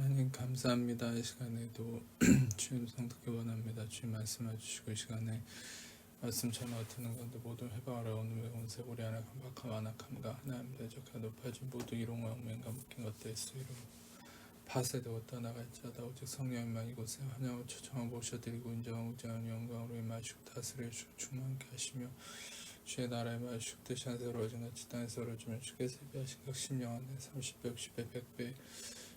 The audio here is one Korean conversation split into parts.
하나님 감사합니다. 이 시간에도 주님 성듣기 원합니다. 주님 말씀해 주시고 이 시간에 말씀 전하 듣는 건데 모두 해방하라. 오늘 온세 우리 안에 강박함 안악함과 하나님 대적하 높아진 모두 이롱과 영맹과 묶인 것들 스위로 파쇄되고 떠나갈지어다. 오직 성령님만 이곳에 환영을 초청하고 오셔드리고 인정하고 우장한 영광으로 임하시고 다스려 주시고 충만케 하시며 주의 나라에 마시고 뜻이 한 세로워진 같이 땅에서 이루어지면 주께서 예비하신 각 심령 안에 30배, 60배, 100배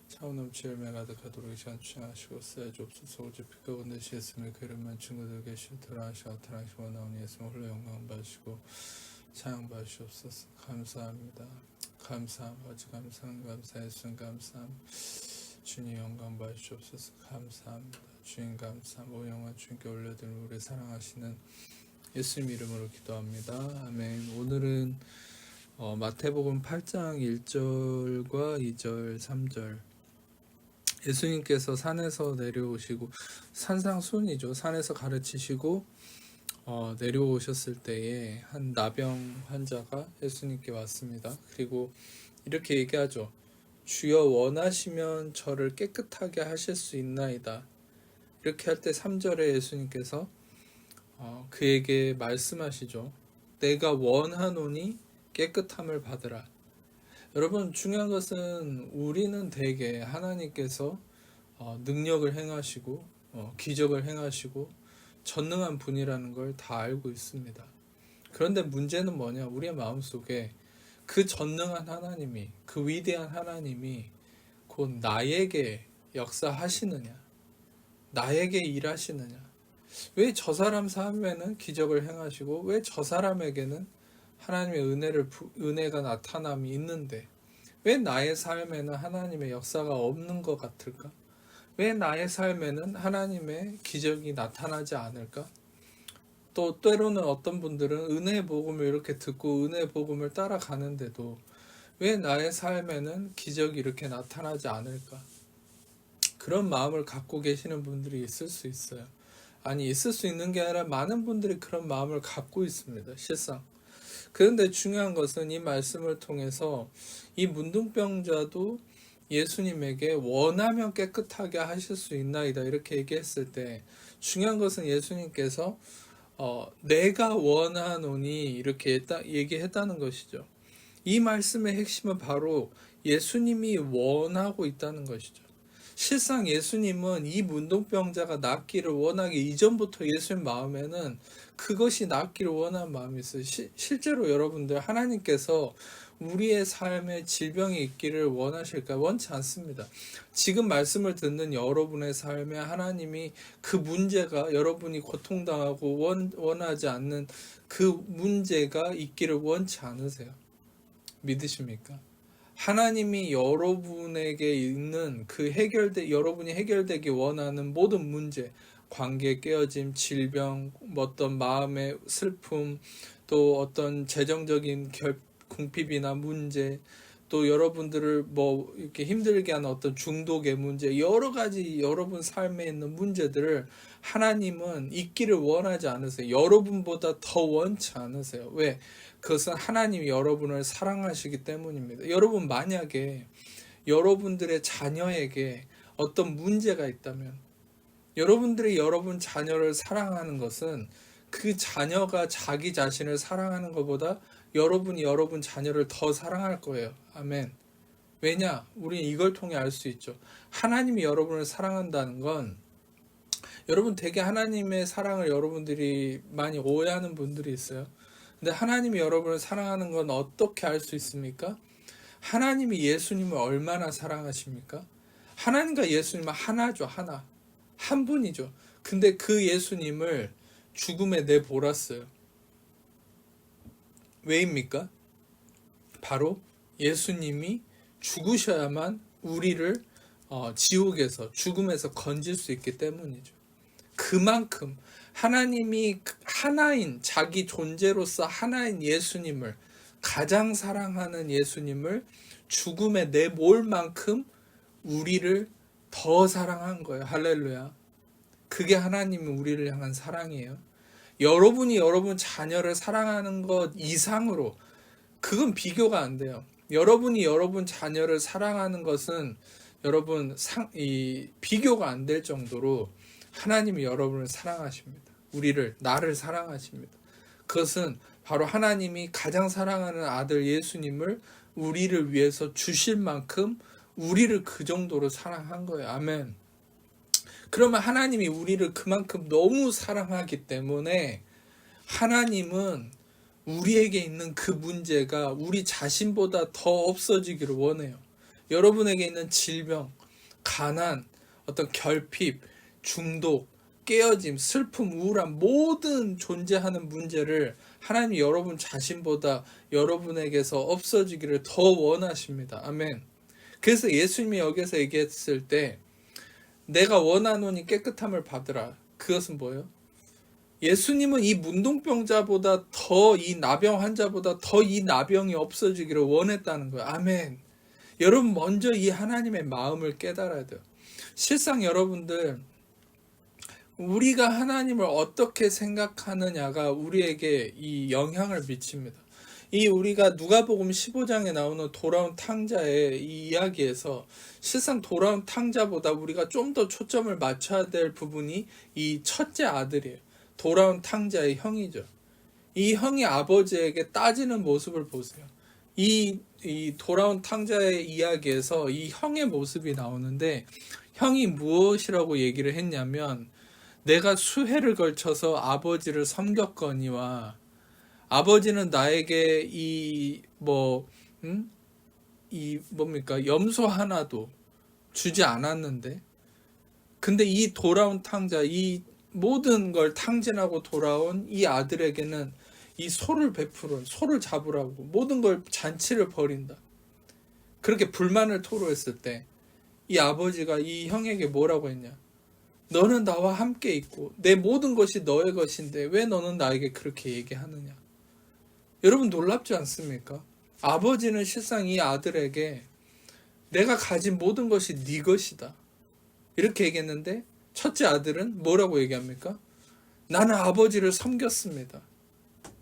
차원 넘치 열매 가득하도록 이 시간 주장하시고 쓰여주옵소서. 오직 빛과 건대시 예수님의 그 이름만 친구들 계시오. 드라하시고 타라시고 나오니 예수님 홀로 영광 받으시고 찬양 받으시옵소서. 감사합니다. 감사함 아버지 감사 예수님 감사함 주님 영광 받으시옵소서. 감사합니다. 주님 감사함 오 영광 주님께 올려드리는 우리 사랑하시는 예수님 이름으로 기도합니다. 아멘. 오늘은 마태복음 8장 1절과 2절 3절 예수님께서 산에서 내려오시고 산상순이죠. 산에서 가르치시고 내려오셨을 때에 한 나병 환자가 예수님께 왔습니다. 그리고 이렇게 얘기하죠. 주여 원하시면 저를 깨끗하게 하실 수 있나이다. 이렇게 할 때 3절에 예수님께서 그에게 말씀하시죠. 내가 원하노니 깨끗함을 받으라. 여러분 중요한 것은 우리는 대개 하나님께서 능력을 행하시고 기적을 행하시고 전능한 분이라는 걸 다 알고 있습니다. 그런데 문제는 뭐냐? 우리의 마음속에 그 전능한 하나님이 그 위대한 하나님이 곧 나에게 역사하시느냐? 나에게 일하시느냐? 왜 저 사람 삶에는 기적을 행하시고 왜 저 사람에게는 하나님의 은혜가 나타남이 있는데 왜 나의 삶에는 하나님의 역사가 없는 것 같을까? 왜 나의 삶에는 하나님의 기적이 나타나지 않을까? 또 때로는 어떤 분들은 은혜의 복음을 이렇게 듣고 은혜의 복음을 따라가는데도 왜 나의 삶에는 기적이 이렇게 나타나지 않을까? 그런 마음을 갖고 계시는 분들이 있을 수 있어요. 아니 있을 수 있는 게 아니라 많은 분들이 그런 마음을 갖고 있습니다. 실상. 그런데 중요한 것은 이 말씀을 통해서 이 문둥병자도 예수님에게 원하면 깨끗하게 하실 수 있나이다 이렇게 얘기했을 때 중요한 것은 예수님께서 내가 원하노니 이렇게 얘기했다는 것이죠. 이 말씀의 핵심은 바로 예수님이 원하고 있다는 것이죠. 실상 예수님은 이 문둥병자가 낫기를 원하기 이전부터 예수님 마음에는 그것이 낫기를 원하는 마음이 있어요. 실제로 여러분들 하나님께서 우리의 삶에 질병이 있기를 원하실까? 원치 않습니다. 지금 말씀을 듣는 여러분의 삶에 하나님이 그 문제가 여러분이 고통당하고 원하지 않는 그 문제가 있기를 원치 않으세요. 믿으십니까? 하나님이 여러분에게 있는 그 여러분이 해결되기 원하는 모든 문제, 관계 깨어짐, 질병, 어떤 마음의 슬픔, 또 어떤 재정적인 궁핍이나 문제, 또 여러분들을 이렇게 힘들게 하는 어떤 중독의 문제, 여러 가지 여러분 삶에 있는 문제들을 하나님은 있기를 원하지 않으세요. 여러분보다 더 원치 않으세요. 왜? 그것은 하나님이 여러분을 사랑하시기 때문입니다. 여러분 만약에 여러분들의 자녀에게 어떤 문제가 있다면 여러분들이 여러분 자녀를 사랑하는 것은 그 자녀가 자기 자신을 사랑하는 것보다 여러분이 여러분 자녀를 더 사랑할 거예요. 아멘. 왜냐? 우리는 이걸 통해 알 수 있죠. 하나님이 여러분을 사랑한다는 건 여러분 되게 하나님의 사랑을 여러분들이 많이 오해하는 분들이 있어요. 근데 하나님이 여러분을 사랑하는 건 어떻게 알 수 있습니까? 하나님이 예수님을 얼마나 사랑하십니까? 하나님과 예수님은 하나죠. 하나. 한 분이죠. 근데 그 예수님을 죽음에 내몰았어요. 왜입니까? 바로 예수님이 죽으셔야만 우리를 지옥에서 죽음에서 건질 수 있기 때문이죠. 그만큼 하나님이 하나인 자기 존재로서 하나인 예수님을 가장 사랑하는 예수님을 죽음에 내몰 만큼 우리를 더 사랑한 거예요. 할렐루야. 그게 하나님이 우리를 향한 사랑이에요. 여러분이 여러분 자녀를 사랑하는 것 이상으로 그건 비교가 안 돼요. 여러분이 여러분 자녀를 사랑하는 것은 여러분 비교가 안 될 정도로 하나님이 여러분을 사랑하십니다. 나를 사랑하십니다. 그것은 바로 하나님이 가장 사랑하는 아들 예수님을 우리를 위해서 주실 만큼 우리를 그 정도로 사랑한 거예요. 아멘. 그러면 하나님이 우리를 그만큼 너무 사랑하기 때문에 하나님은 우리에게 있는 그 문제가 우리 자신보다 더 없어지기를 원해요. 여러분에게 있는 질병, 가난, 어떤 결핍, 중독, 깨어짐, 슬픔, 우울함, 모든 존재하는 문제를 하나님이 여러분 자신보다 여러분에게서 없어지기를 더 원하십니다. 아멘. 그래서 예수님이 여기서 얘기했을 때 내가 원하노니 깨끗함을 받으라. 그것은 뭐예요? 예수님은 이 문둥병자보다 더 이 나병 환자보다 더 이 나병이 없어지기를 원했다는 거예요. 아멘. 여러분 먼저 이 하나님의 마음을 깨달아야 돼요. 실상 여러분들 우리가 하나님을 어떻게 생각하느냐가 우리에게 이 영향을 미칩니다. 이 우리가 누가복음 15장에 나오는 돌아온 탕자의 이 이야기에서 실상 돌아온 탕자보다 우리가 좀 더 초점을 맞춰야 될 부분이 이 첫째 아들이에요. 돌아온 탕자의 형이죠. 이 형이 아버지에게 따지는 모습을 보세요. 이 돌아온 탕자의 이야기에서 이 형의 모습이 나오는데 형이 무엇이라고 얘기를 했냐면 내가 수해를 걸쳐서 아버지를 섬겼거니와 아버지는 나에게 염소 하나도 주지 않았는데 근데 이 돌아온 탕자 이 모든 걸 탕진하고 돌아온 이 아들에게는 이 소를 잡으라고 모든 걸 잔치를 벌인다. 그렇게 불만을 토로했을 때 이 아버지가 이 형에게 뭐라고 했냐? 너는 나와 함께 있고 내 모든 것이 너의 것인데 왜 너는 나에게 그렇게 얘기하느냐? 여러분 놀랍지 않습니까? 아버지는 실상 이 아들에게 내가 가진 모든 것이 네 것이다. 이렇게 얘기했는데 첫째 아들은 뭐라고 얘기합니까? 나는 아버지를 섬겼습니다.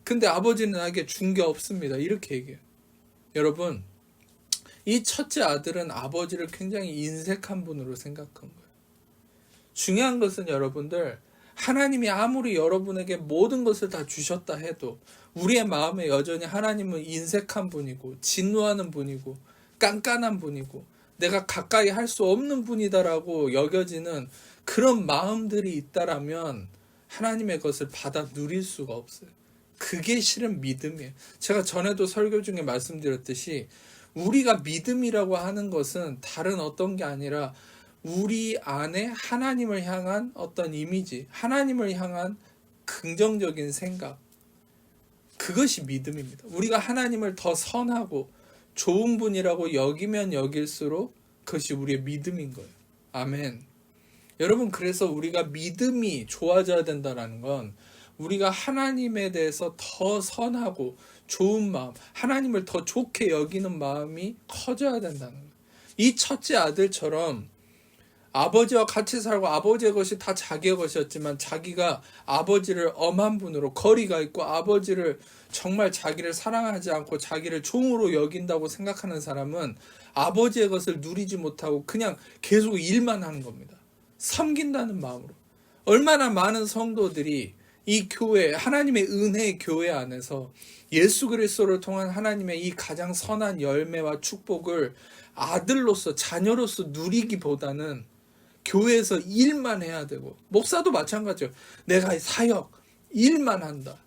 근데 아버지는 나에게 준 게 없습니다. 이렇게 얘기해요. 여러분 이 첫째 아들은 아버지를 굉장히 인색한 분으로 생각한 거예요. 중요한 것은 여러분들 하나님이 아무리 여러분에게 모든 것을 다 주셨다 해도 우리의 마음에 여전히 하나님은 인색한 분이고 진노하는 분이고 깐깐한 분이고 내가 가까이 할 수 없는 분이다라고 여겨지는 그런 마음들이 있다라면 하나님의 것을 받아 누릴 수가 없어요. 그게 실은 믿음이에요. 제가 전에도 설교 중에 말씀드렸듯이 우리가 믿음이라고 하는 것은 다른 어떤 게 아니라 우리 안에 하나님을 향한 어떤 이미지, 하나님을 향한 긍정적인 생각, 그것이 믿음입니다. 우리가 하나님을 더 선하고 좋은 분이라고 여기면 여길수록 그것이 우리의 믿음인 거예요. 아멘. 여러분 그래서 우리가 믿음이 좋아져야 된다는 건 우리가 하나님에 대해서 더 선하고 좋은 마음, 하나님을 더 좋게 여기는 마음이 커져야 된다는 거예요. 이 첫째 아들처럼 아버지와 같이 살고 아버지의 것이 다 자기의 것이었지만 자기가 아버지를 엄한 분으로 거리가 있고 아버지를 정말 자기를 사랑하지 않고 자기를 종으로 여긴다고 생각하는 사람은 아버지의 것을 누리지 못하고 그냥 계속 일만 하는 겁니다. 섬긴다는 마음으로. 얼마나 많은 성도들이 이 교회, 하나님의 은혜의 교회 안에서 예수 그리스도를 통한 하나님의 이 가장 선한 열매와 축복을 아들로서 자녀로서 누리기보다는 교회에서 일만 해야 되고 목사도 마찬가지예요. 내가 사역, 일만 한다.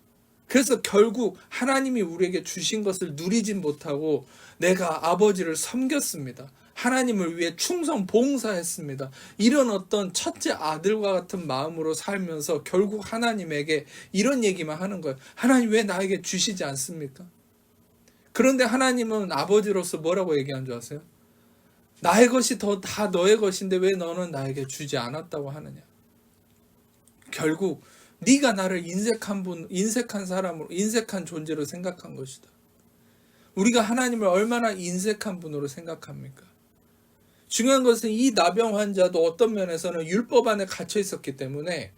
그래서 결국 하나님이 우리에게 주신 것을 누리진 못하고 내가 아버지를 섬겼습니다. 하나님을 위해 충성 봉사했습니다. 이런 어떤 첫째 아들과 같은 마음으로 살면서 결국 하나님에게 이런 얘기만 하는 거예요. 하나님 왜 나에게 주시지 않습니까? 그런데 하나님은 아버지로서 뭐라고 얘기한 줄 아세요? 나의 것이 다 너의 것인데 왜 너는 나에게 주지 않았다고 하느냐? 결국 네가 나를 인색한 사람으로, 인색한 존재로 생각한 것이다. 우리가 하나님을 얼마나 인색한 분으로 생각합니까? 중요한 것은 이 나병 환자도 어떤 면에서는 율법 안에 갇혀 있었기 때문에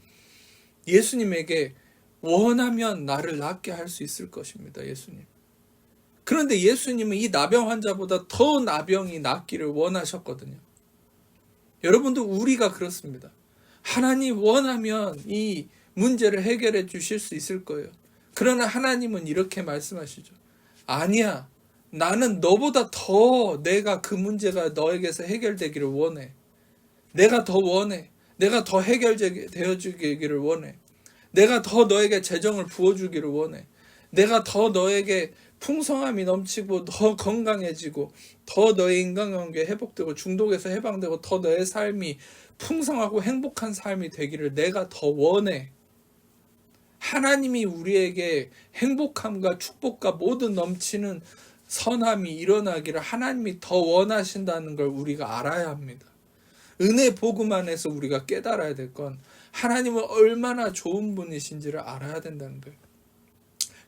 예수님에게 원하면 나를 낫게 할 수 있을 것입니다. 예수님. 그런데 예수님은 이 나병 환자보다 더 나병이 낫기를 원하셨거든요. 여러분도 우리가 그렇습니다. 하나님 원하면 이 문제를 해결해 주실 수 있을 거예요. 그러나 하나님은 이렇게 말씀하시죠. 아니야. 나는 너보다 더 내가 그 문제가 너에게서 해결되기를 원해. 내가 더 원해. 내가 더 해결되어 주기를 원해. 내가 더 너에게 재정을 부어주기를 원해. 내가 더 너에게 풍성함이 넘치고 더 건강해지고 더 너의 인간관계 회복되고 중독에서 해방되고 더 너의 삶이 풍성하고 행복한 삶이 되기를 내가 더 원해. 하나님이 우리에게 행복함과 축복과 모든 넘치는 선함이 일어나기를 하나님이 더 원하신다는 걸 우리가 알아야 합니다. 은혜 복음 안에서 우리가 깨달아야 될 건 하나님은 얼마나 좋은 분이신지를 알아야 된다는 거예요.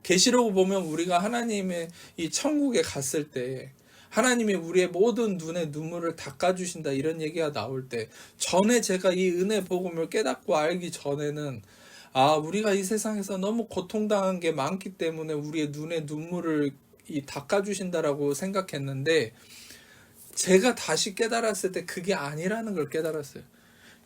계시록을 보면 우리가 하나님의 이 천국에 갔을 때 하나님이 우리의 모든 눈의 눈물을 닦아주신다 이런 얘기가 나올 때 전에 제가 이 은혜 복음을 깨닫고 알기 전에는 우리가 이 세상에서 너무 고통당한 게 많기 때문에 우리의 눈의 눈물을 닦아주신다라고 생각했는데 제가 다시 깨달았을 때 그게 아니라는 걸 깨달았어요.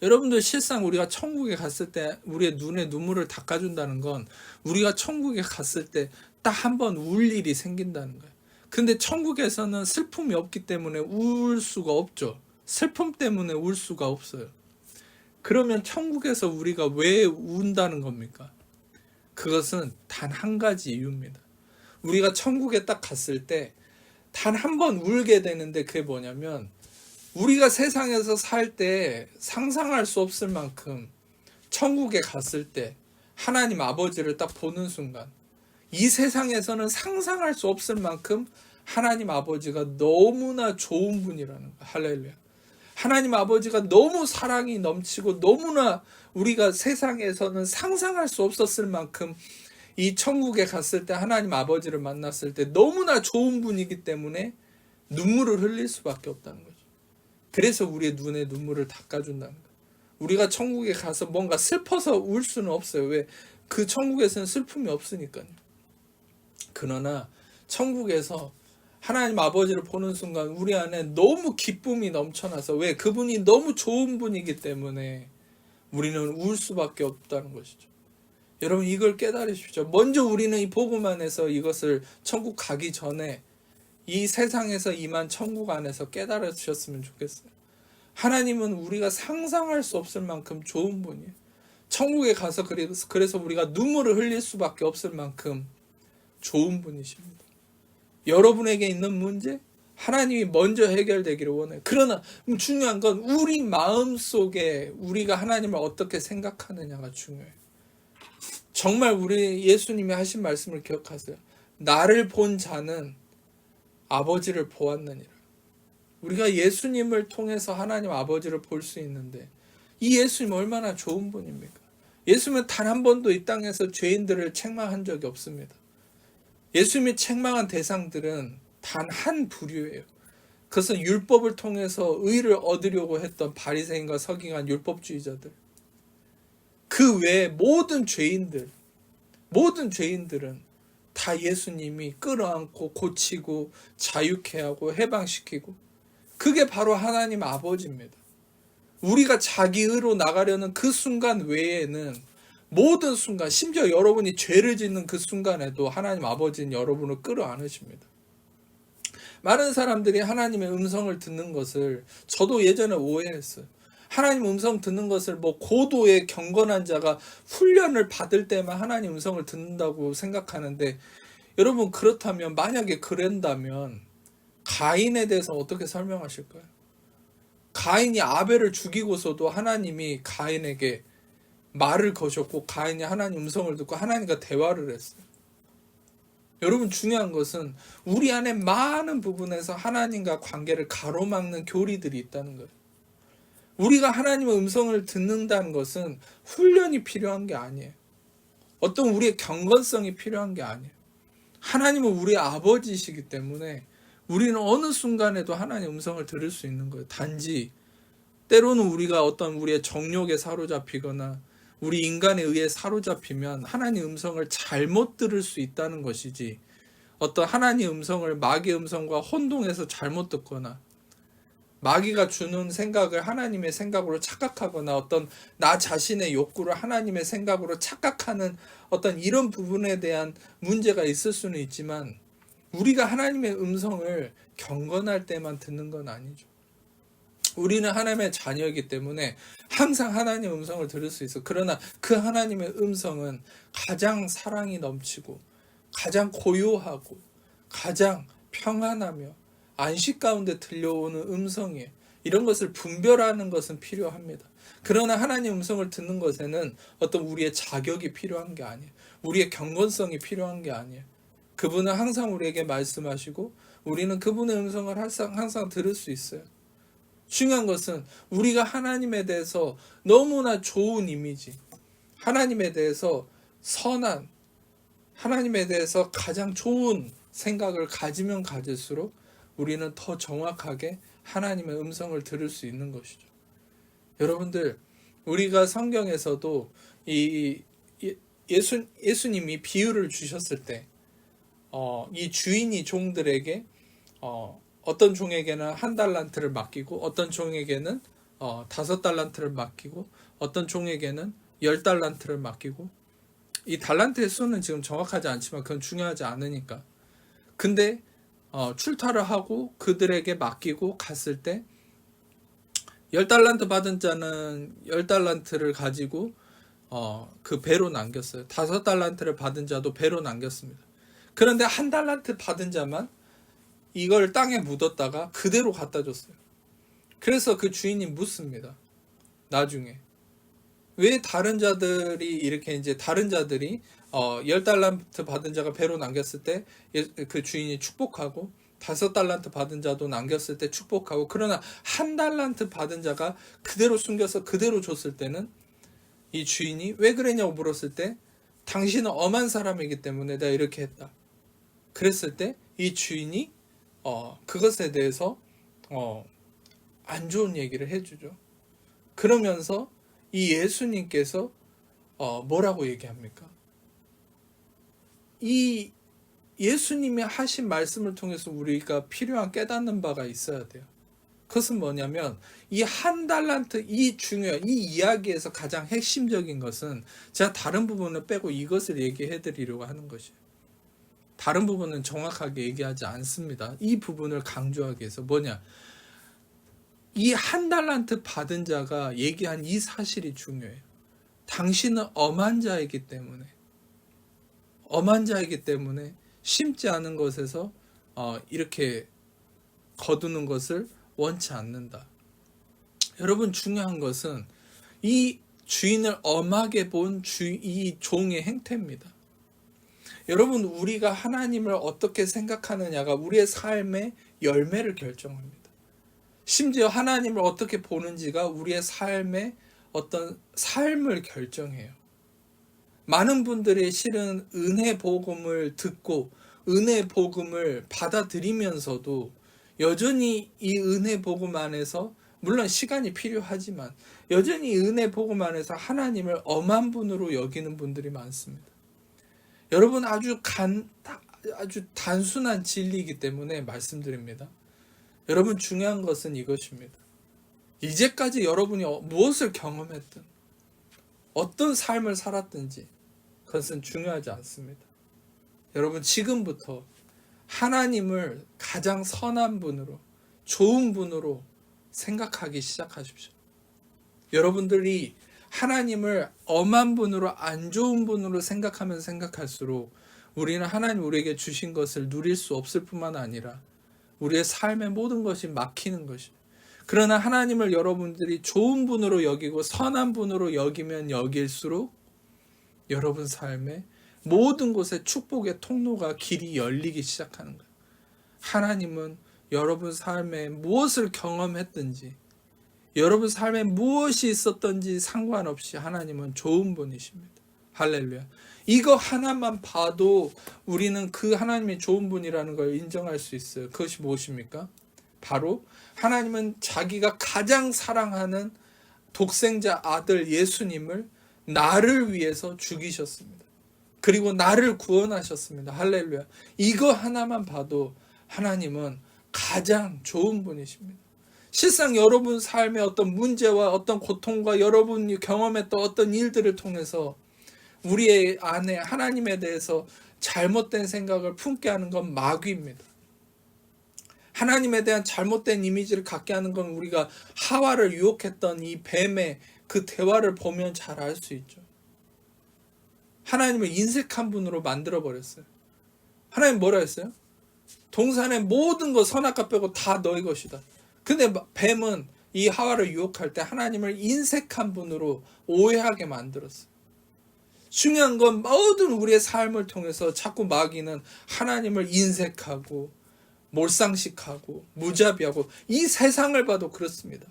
여러분들 실상 우리가 천국에 갔을 때 우리의 눈에 눈물을 닦아준다는 건 우리가 천국에 갔을 때 딱 한 번 울 일이 생긴다는 거예요. 근데 천국에서는 슬픔이 없기 때문에 울 수가 없죠. 슬픔 때문에 울 수가 없어요. 그러면 천국에서 우리가 왜 운다는 겁니까? 그것은 단 한 가지 이유입니다. 우리가 천국에 딱 갔을 때 단 한 번 울게 되는데 그게 뭐냐면 우리가 세상에서 살 때 상상할 수 없을 만큼 천국에 갔을 때 하나님 아버지를 딱 보는 순간 이 세상에서는 상상할 수 없을 만큼 하나님 아버지가 너무나 좋은 분이라는 거예요. 할렐루야. 하나님 아버지가 너무 사랑이 넘치고 너무나 우리가 세상에서는 상상할 수 없었을 만큼 이 천국에 갔을 때 하나님 아버지를 만났을 때 너무나 좋은 분이기 때문에 눈물을 흘릴 수밖에 없다는 거죠. 그래서 우리의 눈에 눈물을 닦아준다는 거예요. 우리가 천국에 가서 뭔가 슬퍼서 울 수는 없어요. 왜? 그 천국에서는 슬픔이 없으니까요. 그러나 천국에서 하나님 아버지를 보는 순간 우리 안에 너무 기쁨이 넘쳐나서 왜? 그분이 너무 좋은 분이기 때문에 우리는 울 수밖에 없다는 것이죠. 여러분 이걸 깨달으십시오. 먼저 우리는 이 복음 안에서 이것을 천국 가기 전에 이 세상에서 임한 천국 안에서 깨달으셨으면 좋겠어요. 하나님은 우리가 상상할 수 없을 만큼 좋은 분이에요. 천국에 가서 그래서 우리가 눈물을 흘릴 수밖에 없을 만큼 좋은 분이십니다. 여러분에게 있는 문제 하나님이 먼저 해결되기를 원해요. 그러나 중요한 건 우리 마음속에 우리가 하나님을 어떻게 생각하느냐가 중요해요. 정말 우리 예수님이 하신 말씀을 기억하세요. 나를 본 자는 아버지를 보았느니라. 우리가 예수님을 통해서 하나님 아버지를 볼 수 있는데 이 예수님 얼마나 좋은 분입니까? 예수님은 단 한 번도 이 땅에서 죄인들을 책망한 적이 없습니다. 예수님이 책망한 대상들은 단 한 부류예요. 그것은 율법을 통해서 의를 얻으려고 했던 바리새인과 서기관 율법주의자들. 그 외에 모든 죄인들은 다 예수님이 끌어안고 고치고 자유케 하고 해방시키고 그게 바로 하나님 아버지입니다. 우리가 자기 의로 나가려는 그 순간 외에는 모든 순간, 심지어 여러분이 죄를 짓는 그 순간에도 하나님 아버지는 여러분을 끌어안으십니다. 많은 사람들이 하나님의 음성을 듣는 것을 저도 예전에 오해했어요. 하나님 음성 듣는 것을 고도의 경건한 자가 훈련을 받을 때만 하나님 음성을 듣는다고 생각하는데 여러분 그렇다면 만약에 그런다면 가인에 대해서 어떻게 설명하실까요? 가인이 아벨을 죽이고서도 하나님이 가인에게 말을 거셨고 가인이 하나님 음성을 듣고 하나님과 대화를 했어요. 여러분 중요한 것은 우리 안에 많은 부분에서 하나님과 관계를 가로막는 교리들이 있다는 거예요. 우리가 하나님의 음성을 듣는다는 것은 훈련이 필요한 게 아니에요. 어떤 우리의 경건성이 필요한 게 아니에요. 하나님은 우리의 아버지이시기 때문에 우리는 어느 순간에도 하나님의 음성을 들을 수 있는 거예요. 단지 때로는 우리가 어떤 우리의 정욕에 사로잡히거나 우리 인간에 의해 사로잡히면 하나님의 음성을 잘못 들을 수 있다는 것이지 어떤 하나님의 음성을 마귀의 음성과 혼동해서 잘못 듣거나 마귀가 주는 생각을 하나님의 생각으로 착각하거나 어떤 나 자신의 욕구를 하나님의 생각으로 착각하는 어떤 이런 부분에 대한 문제가 있을 수는 있지만, 우리가 하나님의 음성을 경건할 때만 듣는 건 아니죠. 우리는 하나님의 자녀이기 때문에 항상 하나님의 음성을 들을 수 있어. 그러나 그 하나님의 음성은 가장 사랑이 넘치고 가장 고요하고 가장 평안하며 안식 가운데 들려오는 음성이에요. 이런 것을 분별하는 것은 필요합니다. 그러나 하나님의 음성을 듣는 것에는 어떤 우리의 자격이 필요한 게 아니에요. 우리의 경건성이 필요한 게 아니에요. 그분은 항상 우리에게 말씀하시고 우리는 그분의 음성을 항상 들을 수 있어요. 중요한 것은 우리가 하나님에 대해서 너무나 좋은 이미지, 하나님에 대해서 선한, 하나님에 대해서 가장 좋은 생각을 가지면 가질수록 우리는 더 정확하게 하나님의 음성을 들을 수 있는 것이죠. 여러분들, 우리가 성경에서도 예수님이 비유를 주셨을 때 이 주인이 종들에게 어떤 종에게는 1달란트를 맡기고 어떤 종에게는 5달란트를 맡기고 어떤 종에게는 10달란트를 맡기고, 이 달란트의 수는 지금 정확하지 않지만 그건 중요하지 않으니까. 근데 출타를 하고 그들에게 맡기고 갔을 때 10달란트 받은 자는 10달란트를 가지고 그 배로 남겼어요. 5달란트를 받은 자도 배로 남겼습니다. 그런데 1달란트 받은 자만 이걸 땅에 묻었다가 그대로 갖다 줬어요. 그래서 그 주인이 묻습니다. 나중에 왜 다른 자들이 이렇게 이제 다른 자들이 10달란트 받은 자가 배로 남겼을 때 그 주인이 축복하고 5달란트 받은 자도 남겼을 때 축복하고, 그러나 1달란트 받은 자가 그대로 숨겨서 그대로 줬을 때는 이 주인이 왜 그랬냐고 물었을 때, 당신은 엄한 사람이기 때문에 내가 이렇게 했다. 그랬을 때 이 주인이 그것에 대해서 안 좋은 얘기를 해주죠. 그러면서 이 예수님께서 뭐라고 얘기합니까? 이 예수님이 하신 말씀을 통해서 우리가 필요한 깨닫는 바가 있어야 돼요. 그것은 뭐냐면 이 1달란트, 이 중요한 이 이야기에서 가장 핵심적인 것은, 제가 다른 부분을 빼고 이것을 얘기해 드리려고 하는 것이에요. 다른 부분은 정확하게 얘기하지 않습니다. 이 부분을 강조하기 위해서 뭐냐, 이 1달란트 받은 자가 얘기한 이 사실이 중요해요. 당신은 엄한 자이기 때문에 심지 않은 것에서 이렇게 거두는 것을 원치 않는다. 여러분, 중요한 것은 이 주인을 엄하게 본 이 종의 행태입니다. 여러분, 우리가 하나님을 어떻게 생각하느냐가 우리의 삶의 열매를 결정합니다. 심지어 하나님을 어떻게 보는지가 우리의 삶의 어떤 삶을 결정해요. 많은 분들이 실은 은혜 복음을 듣고 은혜 복음을 받아들이면서도 여전히 이 은혜 복음 안에서, 물론 시간이 필요하지만 여전히 은혜 복음 안에서 하나님을 엄한 분으로 여기는 분들이 많습니다. 여러분, 아주 단순한 진리이기 때문에 말씀드립니다. 여러분, 중요한 것은 이것입니다. 이제까지 여러분이 무엇을 경험했든 어떤 삶을 살았든지 그것은 중요하지 않습니다. 여러분, 지금부터 하나님을 가장 선한 분으로, 좋은 분으로 생각하기 시작하십시오. 여러분들이 하나님을 엄한 분으로, 안 좋은 분으로 생각하면 생각할수록 우리는 하나님 우리에게 주신 것을 누릴 수 없을 뿐만 아니라 우리의 삶의 모든 것이 막히는 것입니다. 그러나 하나님을 여러분들이 좋은 분으로 여기고 선한 분으로 여기면 여길수록 여러분 삶에 모든 곳에 축복의 통로가, 길이 열리기 시작하는 거예요. 하나님은 여러분 삶에 무엇을 경험했든지, 여러분 삶에 무엇이 있었든지 상관없이 하나님은 좋은 분이십니다. 할렐루야. 이거 하나만 봐도 우리는 그 하나님이 좋은 분이라는 걸 인정할 수 있어요. 그것이 무엇입니까? 바로 하나님은 자기가 가장 사랑하는 독생자 아들 예수님을 나를 위해서 죽이셨습니다. 그리고 나를 구원하셨습니다. 할렐루야. 이거 하나만 봐도 하나님은 가장 좋은 분이십니다. 실상 여러분 삶의 어떤 문제와 어떤 고통과 여러분이 경험했던 어떤 일들을 통해서 우리의 안에 하나님에 대해서 잘못된 생각을 품게 하는 건 마귀입니다. 하나님에 대한 잘못된 이미지를 갖게 하는 건 우리가 하와를 유혹했던 이 뱀의 그 대화를 보면 잘 알 수 있죠. 하나님을 인색한 분으로 만들어 버렸어요. 하나님 뭐라 했어요? 동산의 모든 것 선악과 빼고 다 너희 것이다. 근데 뱀은 이 하와를 유혹할 때 하나님을 인색한 분으로 오해하게 만들었어요. 중요한 건 모든 우리의 삶을 통해서 자꾸 마귀는 하나님을 인색하고 몰상식하고 무자비하고, 이 세상을 봐도 그렇습니다.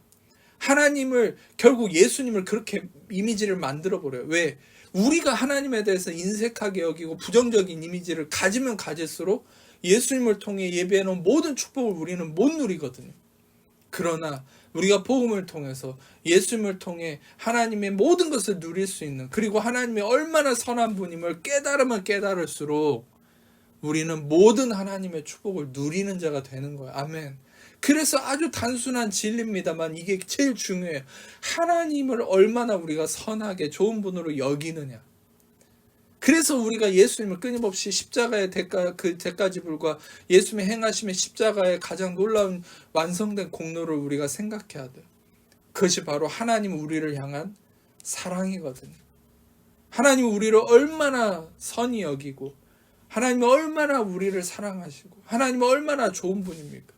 하나님을, 결국 예수님을 그렇게 이미지를 만들어 버려요. 왜? 우리가 하나님에 대해서 인색하게 여기고 부정적인 이미지를 가지면 가질수록 예수님을 통해 예배해 놓은 모든 축복을 우리는 못 누리거든요. 그러나 우리가 복음을 통해서 예수님을 통해 하나님의 모든 것을 누릴 수 있는, 그리고 하나님이 얼마나 선한 분임을 깨달으면 깨달을수록 우리는 모든 하나님의 축복을 누리는 자가 되는 거예요. 아멘. 그래서 아주 단순한 진리입니다만 이게 제일 중요해요. 하나님을 얼마나 우리가 선하게 좋은 분으로 여기느냐. 그래서 우리가 예수님을 끊임없이 십자가의 그 대가지불과 예수님의 행하심의 십자가의 가장 놀라운 완성된 공로를 우리가 생각해야 돼요. 그것이 바로 하나님 우리를 향한 사랑이거든요. 하나님 우리를 얼마나 선히 여기고, 하나님이 얼마나 우리를 사랑하시고, 하나님이 얼마나 좋은 분입니까?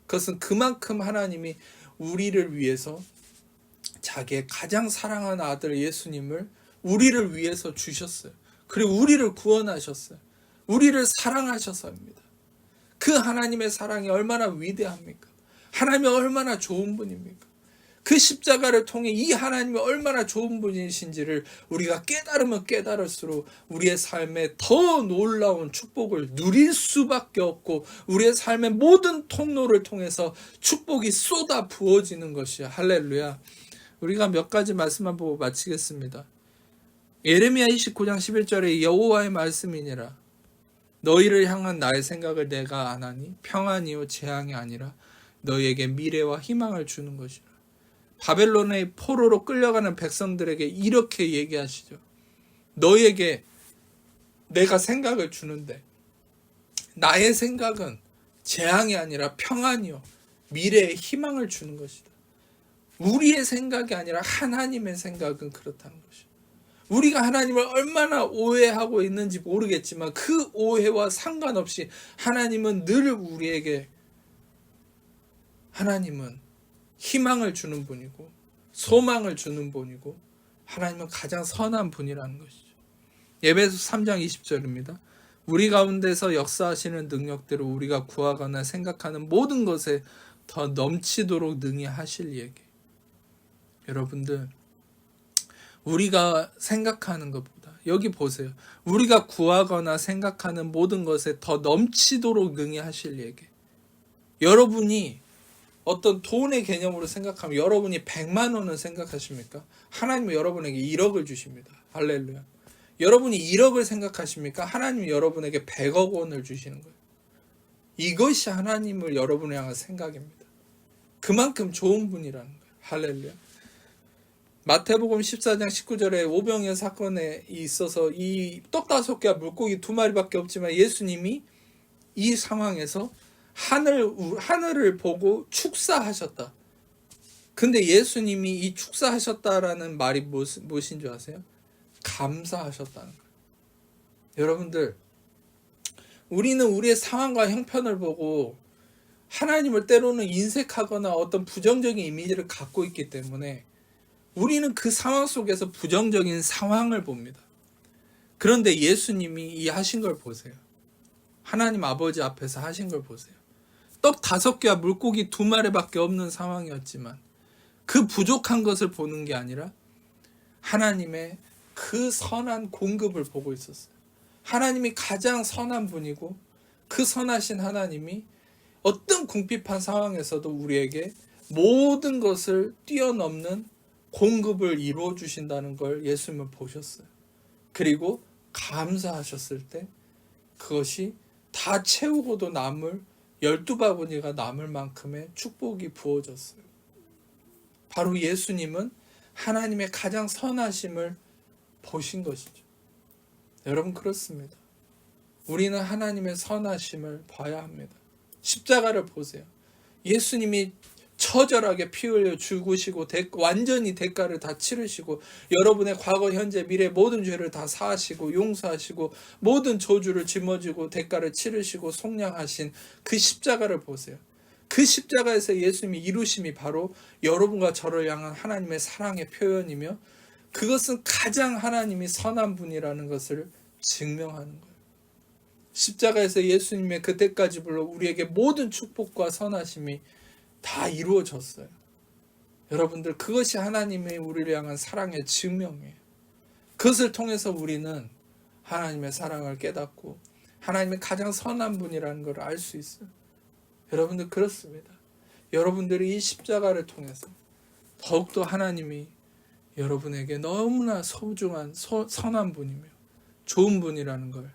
그것은 그만큼 하나님이 우리를 위해서 자기의 가장 사랑하는 아들 예수님을 우리를 위해서 주셨어요. 그리고 우리를 구원하셨어요. 우리를 사랑하셔서입니다. 그 하나님의 사랑이 얼마나 위대합니까? 하나님이 얼마나 좋은 분입니까? 그 십자가를 통해 이 하나님이 얼마나 좋은 분이신지를 우리가 깨달으면 깨달을수록 우리의 삶에 더 놀라운 축복을 누릴 수밖에 없고, 우리의 삶의 모든 통로를 통해서 축복이 쏟아 부어지는 것이야. 할렐루야. 우리가 몇 가지 말씀만 보고 마치겠습니다. 예레미야 29장 11절에 여호와의 말씀이니라. 너희를 향한 나의 생각을 내가 아나니 평안이요 재앙이 아니라 너희에게 미래와 희망을 주는 것이라. 바벨론의 포로로 끌려가는 백성들에게 이렇게 얘기하시죠. 너희에게 내가 생각을 주는데 나의 생각은 재앙이 아니라 평안이요 미래의 희망을 주는 것이다. 우리의 생각이 아니라 하나님의 생각은 그렇다는 것이다. 우리가 하나님을 얼마나 오해하고 있는지 모르겠지만 그 오해와 상관없이 하나님은 늘 우리에게, 하나님은 희망을 주는 분이고 소망을 주는 분이고 하나님은 가장 선한 분이라는 것이죠. 에베소 3장 20절입니다. 우리 가운데서 역사하시는 능력대로 우리가 구하거나 생각하는 모든 것에 더 넘치도록 능히 하실 얘기. 여러분들, 우리가 생각하는 것보다, 여기 보세요. 우리가 구하거나 생각하는 모든 것에 더 넘치도록 능히 하실 얘기. 여러분이 어떤 돈의 개념으로 생각하면 여러분이 100만 원을 생각하십니까? 하나님은 여러분에게 1억을 주십니다. 할렐루야. 여러분이 1억을 생각하십니까? 하나님은 여러분에게 100억 원을 주시는 거예요. 이것이 하나님을 여러분을 향한 생각입니다. 그만큼 좋은 분이라는 거예요. 할렐루야. 마태복음 14장 19절에 오병이어 사건에 있어서 이 떡 5개와 물고기 2마리밖에 없지만 예수님이 이 상황에서 하늘을 보고 축사하셨다. 근데 예수님이 이 축사하셨다라는 말이 무엇인 줄 아세요? 감사하셨다는 거예요. 여러분들, 우리는 우리의 상황과 형편을 보고 하나님을 때로는 인색하거나 어떤 부정적인 이미지를 갖고 있기 때문에 우리는 그 상황 속에서 부정적인 상황을 봅니다. 그런데 예수님이 이 하신 걸 보세요. 하나님 아버지 앞에서 하신 걸 보세요. 떡 5개와 물고기 2마리밖에 없는 상황이었지만 그 부족한 것을 보는 게 아니라 하나님의 그 선한 공급을 보고 있었어요. 하나님이 가장 선한 분이고 그 선하신 하나님이 어떤 궁핍한 상황에서도 우리에게 모든 것을 뛰어넘는 공급을 이루어 주신다는 걸 예수님은 보셨어요. 그리고 감사하셨을 때 그것이 다 채우고도 남을 12바구니가 남을 만큼의 축복이 부어졌어요. 바로 예수님은 하나님의 가장 선하심을 보신 것이죠. 여러분, 그렇습니다. 우리는 하나님의 선하심을 봐야 합니다. 십자가를 보세요. 예수님이 처절하게 피 흘려 죽으시고 완전히 대가를 다 치르시고 여러분의 과거, 현재, 미래 모든 죄를 다 사하시고 용서하시고 모든 저주를 짊어지고 대가를 치르시고 속량하신 그 십자가를 보세요. 그 십자가에서 예수님이 이루심이 바로 여러분과 저를 향한 하나님의 사랑의 표현이며 그것은 가장 하나님이 선한 분이라는 것을 증명하는 거예요. 십자가에서 예수님의 그때까지 불러 우리에게 모든 축복과 선하심이 다 이루어졌어요. 여러분들, 그것이 하나님의 우리를 향한 사랑의 증명이에요. 그것을 통해서 우리는 하나님의 사랑을 깨닫고 하나님의 가장 선한 분이라는 걸 알 수 있어요. 여러분들, 그렇습니다. 여러분들이 이 십자가를 통해서 더욱더 하나님이 여러분에게 너무나 소중한 선한 분이며 좋은 분이라는 걸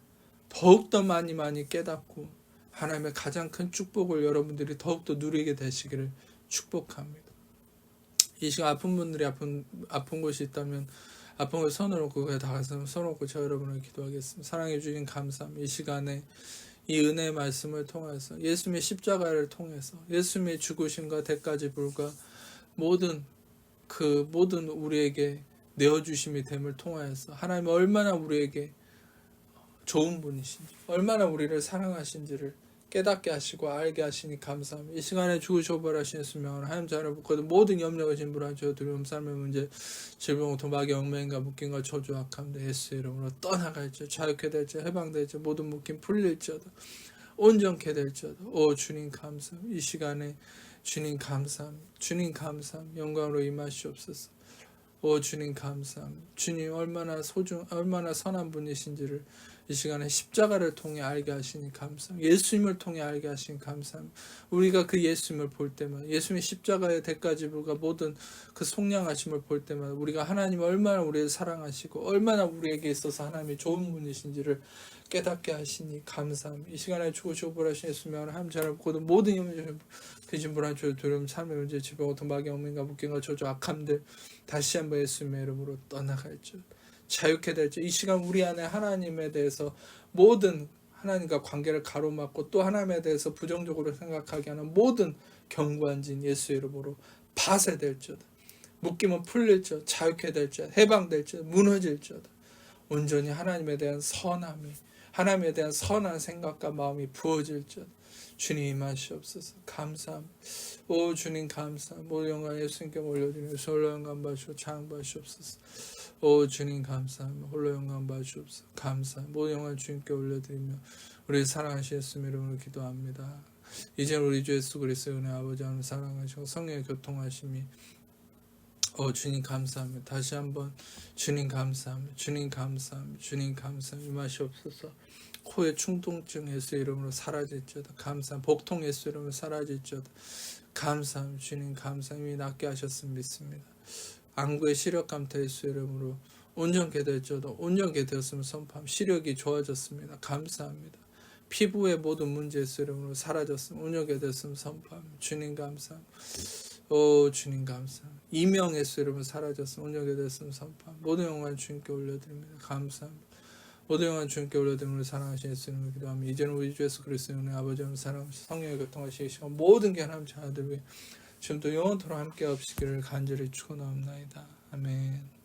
더욱더 많이 깨닫고 하나님의 가장 큰 축복을 여러분들이 더욱더 누리게 되시기를 축복합니다. 이 시간 아픈 분들이 아픈 곳이 있다면 아픈 걸 손을 놓고 그에 다 가서 손을 놓고 저 여러분을 기도하겠습니다. 사랑해 주신 감사합니다. 이 시간에 이 은혜의 말씀을 통해서 예수님의 십자가를 통해서 예수님의 죽으심과 대가지 불과 모든 우리에게 내어주심이 됨을 통하여서 하나님 얼마나 우리에게 좋은 분이신지 얼마나 우리를 사랑하신지를 깨닫게 하시고 알게 하시니 감사합니다. 이 시간에 죽으셔버리신 예수님을 하나님 자를 붙거든 모든 염려가 진불하죠. 두려움, 삶의 문제, 질병, 고통, 마귀, 얽매임과 묶임과 저주, 악함, 예수의 이름으로 떠나갈지어다. 자유케 될지어다. 해방될지어다. 모든 묶임 풀릴지어다. 온전케 될지어다. 오 주님 감사합니다. 이 시간에 주님 감사합니다. 주님 감사합니다. 영광으로 임하시옵소서. 오 주님 감사합니다. 주님 얼마나 선한 분이신지를 이 시간에 십자가를 통해 알게 하시니 감사합니다. 예수님을 통해 알게 하시니 감사합니다. 우리가 그 예수님을 볼 때마다 예수님의 십자가의 대가지불과 모든 그 속량하심을 볼 때마다 우리가 하나님 얼마나 우리를 사랑하시고 얼마나 우리에게 있어서 하나님이 좋은 분이신지를 깨닫게 하시니 감사합니다. 이 시간에 죽으시고 부활하신 예수님을 하나님 자를 보고도 모든 염려, 귀신, 불안, 조절, 두려움, 삶의 문제, 질병, 고통, 마귀, 얽매임과 묶임과 저주, 악함들 다시 한번 예수님의 이름으로 떠나갈지어다. 자유케 될지 이 시간 우리 안에 하나님에 대해서 모든 하나님과 관계를 가로막고 또 하나님에 대해서 부정적으로 생각하게 하는 모든 경관진 예수의 이름으로 파쇄될지어다. 묶임은 풀릴지어다. 자유케 될지어다. 해방될지어다. 무너질지어다. 온전히 하나님에 대한 선함이 하나님에 대한 선한 생각과 마음이 부어질지어다. 주님 임하시옵소서. 감사합니다. 오 주님 감사합니다. 모든 영광 예수님께 올려드리며 홀로 영광 받으시고 찬양 받으시옵소서. 오 주님 감사합니다. 홀로 영광 받으시옵소서. 감사합니다. 모든 영광 주님께 올려드리며 우리 사랑하신 예수님 이름으로 기도합니다. 이제 우리 주 예수 그리스도의 은혜 아버지 하나님 사랑하시고 성령의 교통하심이 주님 감사합니다. 다시 한번 주님 감사합니다. 주님 감사합니다. 주님 감사합니다. 임하시옵소서. 코의 충동증 예수 이름으로 사라질지어다. 감사합니다. 복통 예수 이름으로 사라질지어다. 감사합니다. 주님 감사합니다. 낫게 하셨음 믿습니다. 안구의 시력감퇴 예수 이름으로 온전케 될지어다. 온전케 되었으면 선포함. 시력이 좋아졌습니다. 감사합니다. 피부의 모든 문제 예수 이름으로 사라졌으면 온전케 되었으면 선포함. 주님 감사합니다. 오 주님 감사합니다. 이명 예수 이름으로 사라졌으면 온전케 되었으면 선포함. 모든 영광 주님께 올려드립니다. 감사합니다. 모든 영광 주님께 올려드리며 사랑하신 예수님을 기도하며 이제는 우리 주 예수 그리스도의 은혜 아버지 하나님 사랑하신 성령의 교통하시기 시간 모든 게 하나님 자녀들 위해 지금도 영원토록 함께 없으시기를 간절히 축원하옵나이다. 아멘.